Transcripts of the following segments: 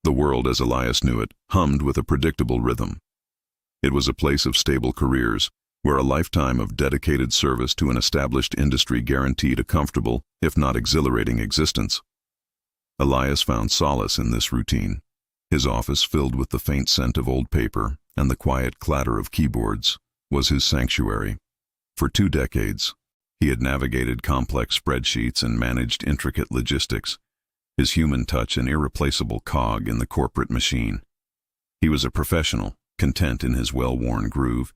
The world, as Elias knew it, hummed with a predictable rhythm. It was a place of stable careers, where a lifetime of dedicated service to an established industry guaranteed a comfortable, if not exhilarating, existence. Elias found solace in this routine. His office, filled with the faint scent of old paper and the quiet clatter of keyboards, was his sanctuary. For 2 decades, he had navigated complex spreadsheets and managed intricate logistics, his human touch an irreplaceable cog in the corporate machine. He was a professional, content in his well-worn groove,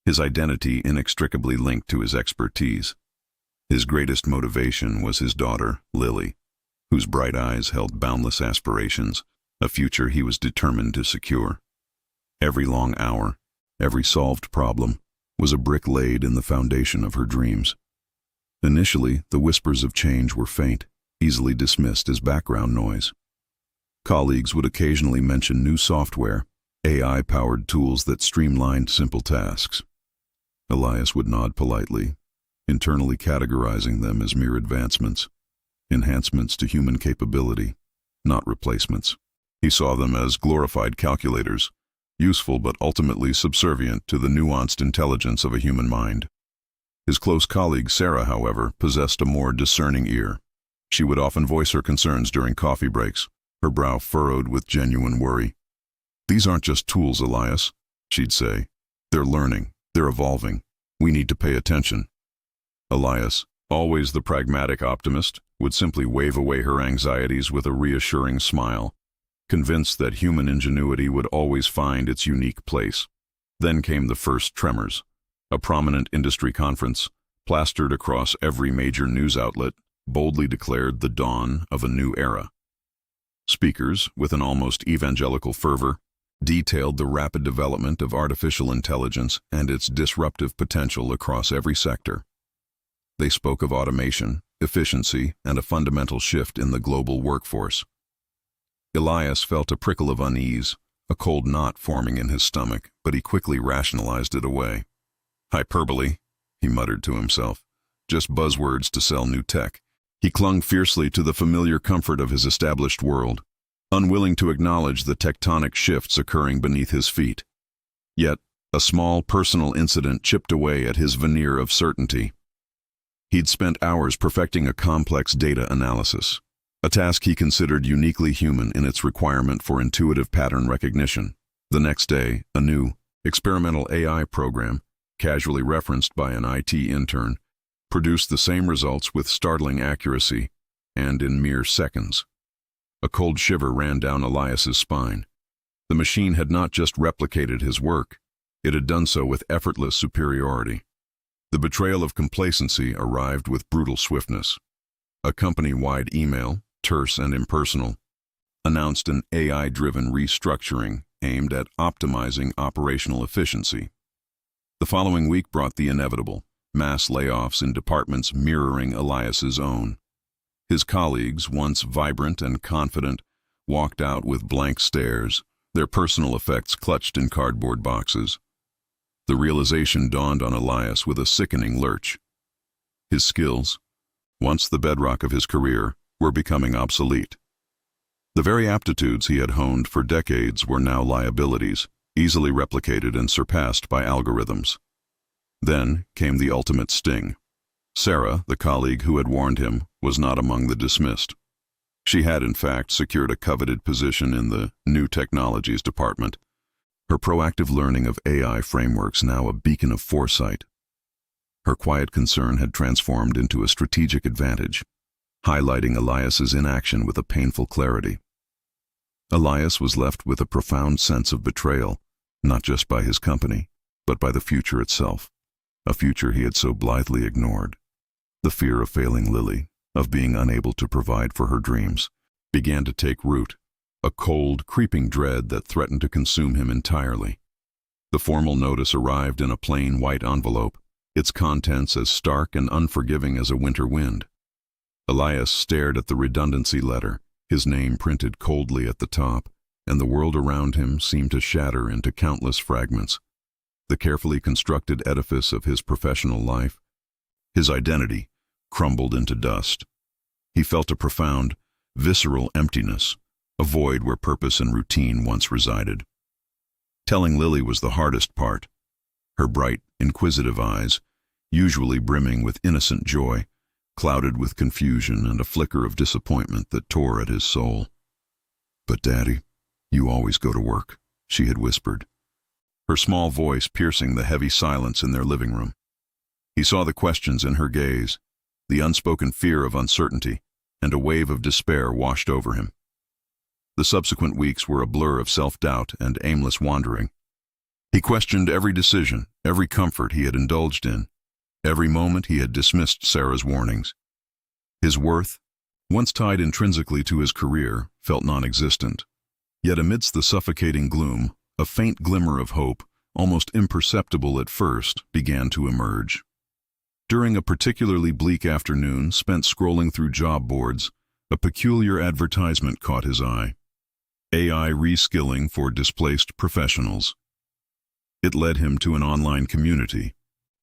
his identity inextricably linked to his expertise. His greatest motivation was his daughter, Lily, whose bright eyes held boundless aspirations, a future he was determined to secure. Every long hour, every solved problem, was a brick laid in the foundation of her dreams. Initially, the whispers of change were faint, easily dismissed as background noise. Colleagues would occasionally mention new software, AI-powered tools that streamlined simple tasks. Elias would nod politely, internally categorizing them as mere advancements, enhancements to human capability, not replacements. He saw them as glorified calculators, useful but ultimately subservient to the nuanced intelligence of a human mind. His close colleague Sarah, however, possessed a more discerning ear. She would often voice her concerns during coffee breaks, her brow furrowed with genuine worry. "These aren't just tools, Elias," she'd say. "They're learning, they're evolving. We need to pay attention." Elias, always the pragmatic optimist, would simply wave away her anxieties with a reassuring smile, convinced that human ingenuity would always find its unique place. Then came the first tremors. A prominent industry conference, plastered across every major news outlet, boldly declared the dawn of a new era. Speakers, with an almost evangelical fervor, detailed the rapid development of artificial intelligence and its disruptive potential across every sector. They spoke of automation, efficiency, and a fundamental shift in the global workforce. Elias felt a prickle of unease, a cold knot forming in his stomach, but he quickly rationalized it away. "Hyperbole," he muttered to himself. "Just buzzwords to sell new tech." He clung fiercely to the familiar comfort of his established world, unwilling to acknowledge the tectonic shifts occurring beneath his feet. Yet, a small personal incident chipped away at his veneer of certainty. He'd spent hours perfecting a complex data analysis, a task he considered uniquely human in its requirement for intuitive pattern recognition. The next day, a new, experimental AI program, casually referenced by an IT intern, produced the same results with startling accuracy, and in mere seconds. A cold shiver ran down Elias's spine. The machine had not just replicated his work, it had done so with effortless superiority. The betrayal of complacency arrived with brutal swiftness. A company-wide email, terse and impersonal, announced an AI-driven restructuring aimed at optimizing operational efficiency. The following week brought the inevitable, mass layoffs in departments mirroring Elias's own. His colleagues, once vibrant and confident, walked out with blank stares, their personal effects clutched in cardboard boxes. The realization dawned on Elias with a sickening lurch. His skills, once the bedrock of his career, were becoming obsolete. The very aptitudes he had honed for decades were now liabilities, easily replicated and surpassed by algorithms. Then came the ultimate sting. Sarah, the colleague who had warned him, was not among the dismissed. She had, in fact, secured a coveted position in the New Technologies department, her proactive learning of AI frameworks now a beacon of foresight. Her quiet concern had transformed into a strategic advantage, highlighting Elias's inaction with a painful clarity. Elias was left with a profound sense of betrayal, not just by his company, but by the future itself, a future he had so blithely ignored. The fear of failing Lily, of being unable to provide for her dreams, began to take root, a cold, creeping dread that threatened to consume him entirely. The formal notice arrived in a plain white envelope, its contents as stark and unforgiving as a winter wind. Elias stared at the redundancy letter, his name printed coldly at the top, and the world around him seemed to shatter into countless fragments. The carefully constructed edifice of his professional life, his identity, crumbled into dust. He felt a profound, visceral emptiness, a void where purpose and routine once resided. Telling Lily was the hardest part. Her bright, inquisitive eyes, usually brimming with innocent joy, clouded with confusion and a flicker of disappointment that tore at his soul. "But Daddy, you always go to work," she had whispered, her small voice piercing the heavy silence in their living room. He saw the questions in her gaze, the unspoken fear of uncertainty, and a wave of despair washed over him. The subsequent weeks were a blur of self-doubt and aimless wandering. He questioned every decision, every comfort he had indulged in, every moment he had dismissed Sarah's warnings. His worth, once tied intrinsically to his career, felt non-existent. Yet amidst the suffocating gloom, a faint glimmer of hope, almost imperceptible at first, began to emerge. During a particularly bleak afternoon spent scrolling through job boards, a peculiar advertisement caught his eye. AI reskilling for displaced professionals. It led him to an online community,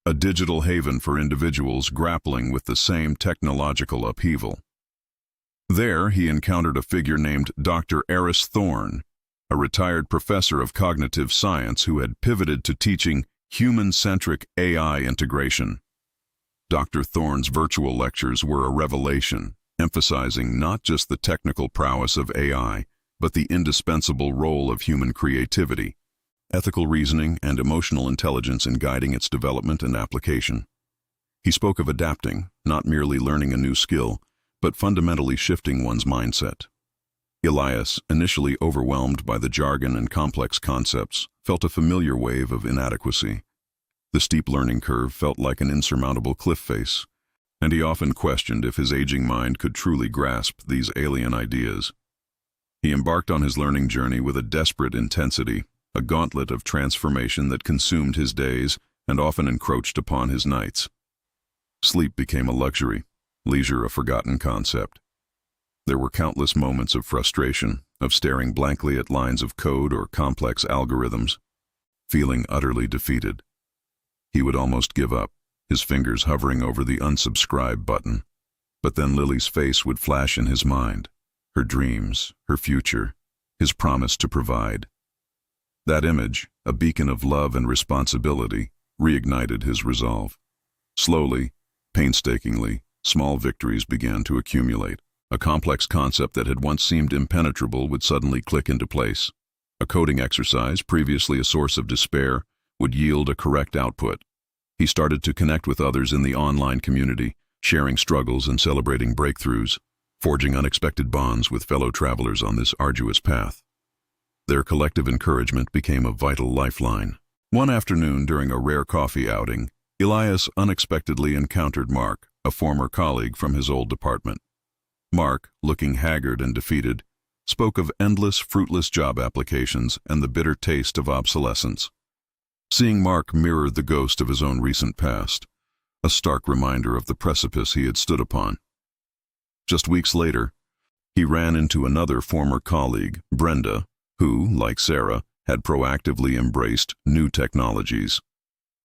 a digital haven for individuals grappling with the same technological upheaval. There, he encountered a figure named Dr. Eris Thorne, a retired professor of cognitive science who had pivoted to teaching human-centric AI integration. Dr. Thorne's virtual lectures were a revelation, emphasizing not just the technical prowess of AI, but the indispensable role of human creativity, ethical reasoning, and emotional intelligence in guiding its development and application. He spoke of adapting, not merely learning a new skill, but fundamentally shifting one's mindset. Elias, initially overwhelmed by the jargon and complex concepts, felt a familiar wave of inadequacy. The steep learning curve felt like an insurmountable cliff face, and he often questioned if his aging mind could truly grasp these alien ideas. He embarked on his learning journey with a desperate intensity, a gauntlet of transformation that consumed his days and often encroached upon his nights. Sleep became a luxury, leisure a forgotten concept. There were countless moments of frustration, of staring blankly at lines of code or complex algorithms, feeling utterly defeated. He would almost give up, his fingers hovering over the unsubscribe button. But then Lily's face would flash in his mind, her dreams, her future, his promise to provide. That image, a beacon of love and responsibility, reignited his resolve. Slowly, painstakingly, small victories began to accumulate. A complex concept that had once seemed impenetrable would suddenly click into place. A coding exercise, previously a source of despair, would yield a correct output. He started to connect with others in the online community, sharing struggles and celebrating breakthroughs, forging unexpected bonds with fellow travelers on this arduous path. Their collective encouragement became a vital lifeline. One afternoon during a rare coffee outing, Elias unexpectedly encountered Mark, a former colleague from his old department. Mark, looking haggard and defeated, spoke of endless, fruitless job applications and the bitter taste of obsolescence. Seeing Mark mirrored the ghost of his own recent past, a stark reminder of the precipice he had stood upon. Just weeks later, he ran into another former colleague, Brenda, who, like Sarah, had proactively embraced new technologies.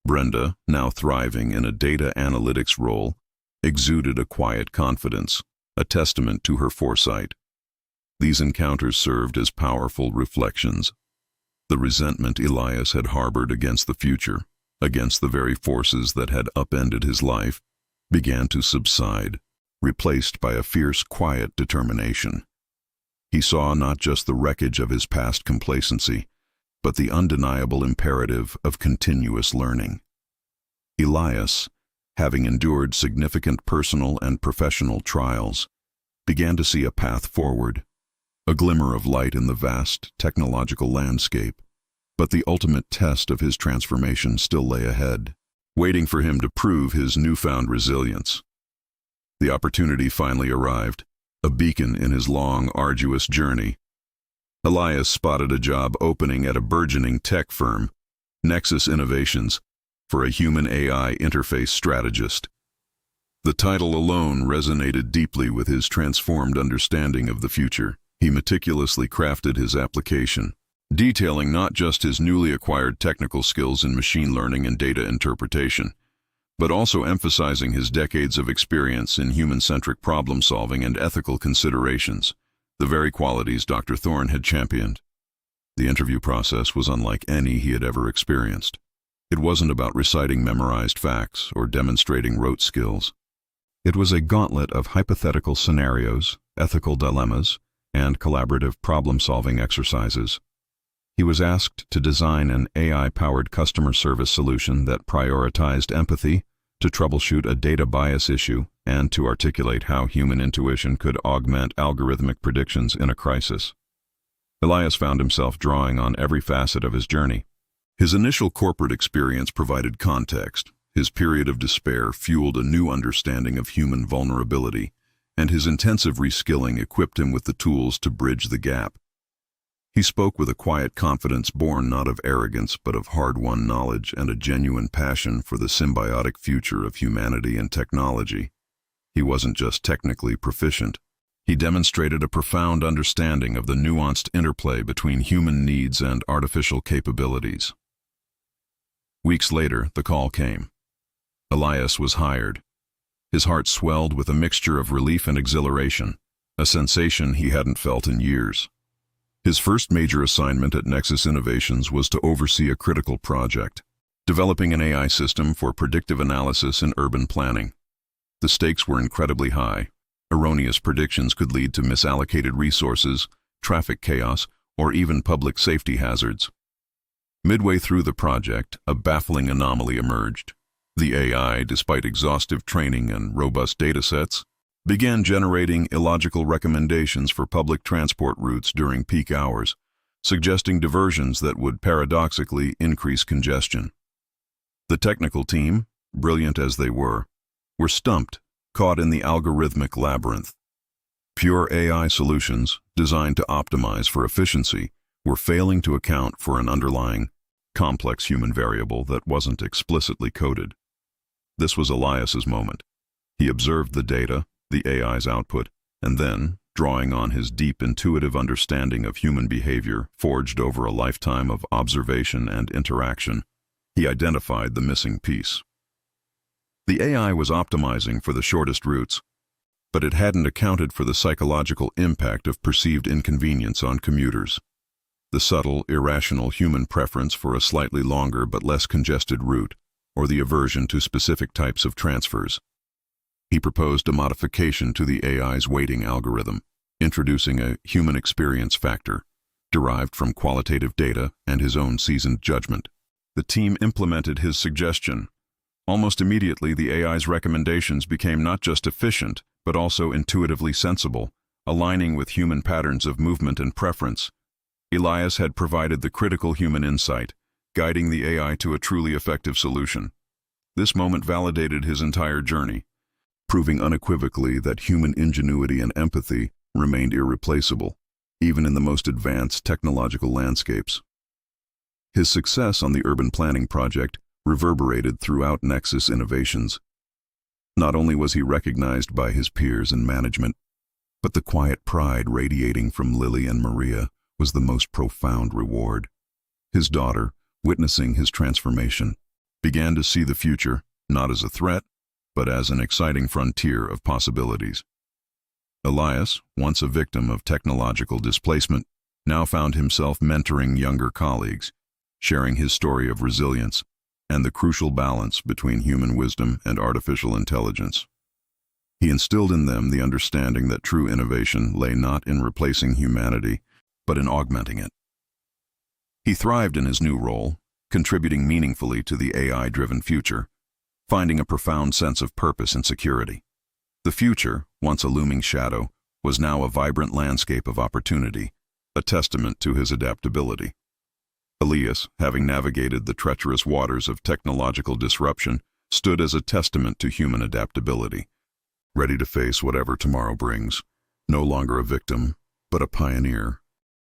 Brenda, now thriving in a data analytics role, exuded a quiet confidence, a testament to her foresight. These encounters served as powerful reflections. The resentment Elias had harbored against the future, against the very forces that had upended his life, began to subside, replaced by a fierce, quiet determination. He saw not just the wreckage of his past complacency, but the undeniable imperative of continuous learning. Elias, having endured significant personal and professional trials, began to see a path forward, a glimmer of light in the vast technological landscape. But the ultimate test of his transformation still lay ahead, waiting for him to prove his newfound resilience. The opportunity finally arrived, a beacon in his long, arduous journey. Elias spotted a job opening at a burgeoning tech firm, Nexus Innovations, for a human-AI interface strategist. The title alone resonated deeply with his transformed understanding of the future. He meticulously crafted his application, detailing not just his newly acquired technical skills in machine learning and data interpretation, but also emphasizing his decades of experience in human-centric problem-solving and ethical considerations. the very qualities Dr. Thorne had championed. The interview process was unlike any he had ever experienced. It wasn't about reciting memorized facts or demonstrating rote skills. It was a gauntlet of hypothetical scenarios, ethical dilemmas, and collaborative problem-solving exercises. He was asked to design an AI-powered customer service solution that prioritized empathy, to troubleshoot a data bias issue, and to articulate how human intuition could augment algorithmic predictions in a crisis. Elias found himself drawing on every facet of his journey. His initial corporate experience provided context. His period of despair fueled a new understanding of human vulnerability, and his intensive reskilling equipped him with the tools to bridge the gap. He spoke with a quiet confidence born not of arrogance but of hard-won knowledge and a genuine passion for the symbiotic future of humanity and technology. He wasn't just technically proficient. He demonstrated a profound understanding of the nuanced interplay between human needs and artificial capabilities. Weeks later, the call came. Elias was hired. His heart swelled with a mixture of relief and exhilaration, a sensation he hadn't felt in years. His first major assignment at Nexus Innovations was to oversee a critical project, developing an AI system for predictive analysis in urban planning. The stakes were incredibly high. Erroneous predictions could lead to misallocated resources, traffic chaos, or even public safety hazards. Midway through the project, a baffling anomaly emerged. The AI, despite exhaustive training and robust datasets, began generating illogical recommendations for public transport routes during peak hours, suggesting diversions that would paradoxically increase congestion. The technical team, brilliant as they were stumped, caught in the algorithmic labyrinth. Pure AI solutions, designed to optimize for efficiency, were failing to account for an underlying, complex human variable that wasn't explicitly coded. This was Elias's moment. He observed the data, the AI's output, and then, drawing on his deep intuitive understanding of human behavior forged over a lifetime of observation and interaction, he identified the missing piece. The AI was optimizing for the shortest routes, but it hadn't accounted for the psychological impact of perceived inconvenience on commuters. The subtle, irrational human preference for a slightly longer but less congested route, or the aversion to specific types of transfers. He proposed a modification to the AI's weighting algorithm, introducing a human experience factor, derived from qualitative data and his own seasoned judgment. The team implemented his suggestion. Almost immediately, the AI's recommendations became not just efficient, but also intuitively sensible, aligning with human patterns of movement and preference. Elias had provided the critical human insight, guiding the AI to a truly effective solution. This moment validated his entire journey, proving unequivocally that human ingenuity and empathy remained irreplaceable, even in the most advanced technological landscapes. His success on the urban planning project reverberated throughout Nexus Innovations. Not only was he recognized by his peers and management, but the quiet pride radiating from Lily and Maria was the most profound reward. His daughter, witnessing his transformation, began to see the future not as a threat, but as an exciting frontier of possibilities. Elias, once a victim of technological displacement, now found himself mentoring younger colleagues, sharing his story of resilience and the crucial balance between human wisdom and artificial intelligence. He instilled in them the understanding that true innovation lay not in replacing humanity, but in augmenting it. He thrived in his new role, contributing meaningfully to the AI-driven future, finding a profound sense of purpose and security. The future, once a looming shadow, was now a vibrant landscape of opportunity, a testament to his adaptability. Elias, having navigated the treacherous waters of technological disruption, stood as a testament to human adaptability, ready to face whatever tomorrow brings, no longer a victim, but a pioneer,